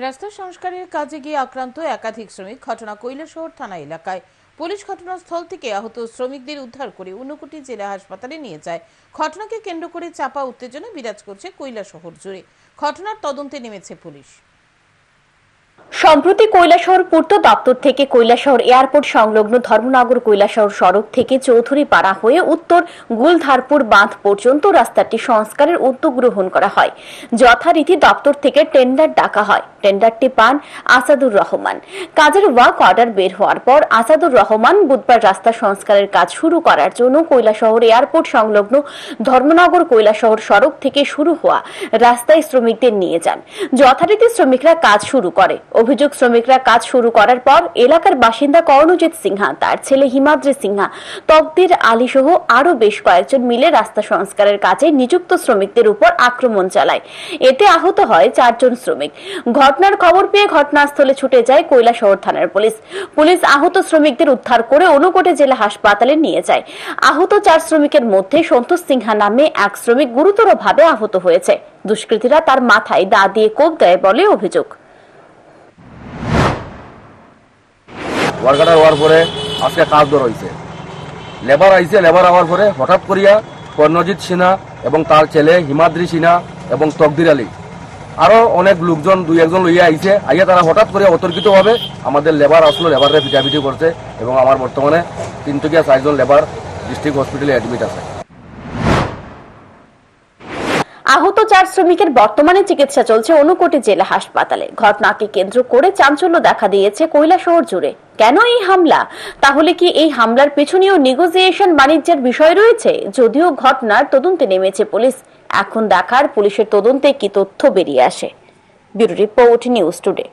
রাস্তা সংস্কারের কাজে গিয়ে আক্রান্ত একাধিক শ্রমিক। ঘটনা কৈলাসহর থানা এলাকায়। পুলিশ ঘটনাস্থল থেকে আহত শ্রমিকদের উদ্ধার করে ঊনকোটি জেলা হাসপাতালে নিয়ে যায়। ঘটনাকে কেন্দ্র করে চাপা উত্তেজনা বিরাজ করছে কৈলাসহর জুড়ে। ঘটনার তদন্তে নেমেছে পুলিশ। সম্প্রতি কৈলাসহর পূর্ত দপ্তর থেকে কৈলাসহর এয়ারপোর্ট সংলগ্ন ধর্মনগর কৈলাসহর সড়ক থেকে চৌধুরীপাড়া হয়ে উত্তর গুলধারপুর বাঁধ পর্যন্ত রাস্তাটি সংস্কারের উদ্যোগ গ্রহণ করা হয়। যথারীতি দপ্তর থেকে টেন্ডার ডাকা হয়। টেন্ডারটি পান আসাদুর রহমান। কাজের ওয়ার্ক অর্ডার বের হওয়ার পর আসাদুর রহমান বুধবার রাস্তা সংস্কারের কাজ শুরু করার জন্য কৈলাসহর এয়ারপোর্ট সংলগ্ন ধর্মনগর কৈলাসহর সড়ক থেকে শুরু হওয়া রাস্তায় শ্রমিকদের নিয়ে যান। যথারীতি শ্রমিকরা কাজ শুরু করে। অভিযোগ, শ্রমিকরা কাজ শুরু করার পর এলাকার বাসিন্দা কর্ণজিৎ সিনহা, তার ছেলে হিমাদ্রি সিনহা, তকদির আলী সহ আরো বেশ কয়েকজন মিলে রাস্তা সংস্কারের কাজে নিযুক্ত শ্রমিকদের উপর আক্রমণ চালায়। এতে আহত হয় 4 জন শ্রমিক। ঘটনার খবর পেয়ে ঘটনাস্থলে ছুটে যায় কৈলাসহর থানার পুলিশ। পুলিশ আহত শ্রমিকদের উদ্ধার করে ঊনকোটি জেলা হাসপাতালে নিয়ে যায়। আহত 4 শ্রমিকের মধ্যে সন্তোষ সিনহা নামে এক শ্রমিক গুরুতরভাবে আহত হয়েছে। দুষ্কৃতীরা তার মাথায় দা দিয়ে কোপ দেয় বলে অভিযোগ। ওয়ার্কার হওয়ার পরে আজকে কাজ ধর হয়েছে, লেবার আইছে। লেবার হওয়ার পরে হঠাৎ করিয়া কর্ণজিৎ সিনহা এবং তার ছেলে হিমাদ্রি সিনহা এবং তকদির আলী আরো অনেক লোকজন 2-1 জন লইয়া আইছে। আইয়া তারা হঠাৎ করে অতর্কিতভাবে আমাদের লেবার আসলো, লেবারে পিটাপিটি করছে এবং আমার বর্তমানে 3 থেকে 4 জন লেবার ডিস্ট্রিক্ট হসপিটালে অ্যাডমিট আছে। আহত 4 শ্রমিকের বর্তমানে চিকিৎসা চলছে ঊনকোটি জেলা হাসপাতালে। ঘটনাকে কেন্দ্র করে চাঞ্চল্য দেখা দিয়েছে কৈলাসহর জুড়ে। কেন এই হামলা? তাহলে কি এই হামলার পেছনেও নেগোসিয়েশন বাণিজ্যের বিষয় রয়েছে? যদিও ঘটনার তদন্তে নেমেছে পুলিশ। এখন দেখার পুলিশের তদন্তে কি তথ্য বেরিয়ে আসে। Bureau report, news today.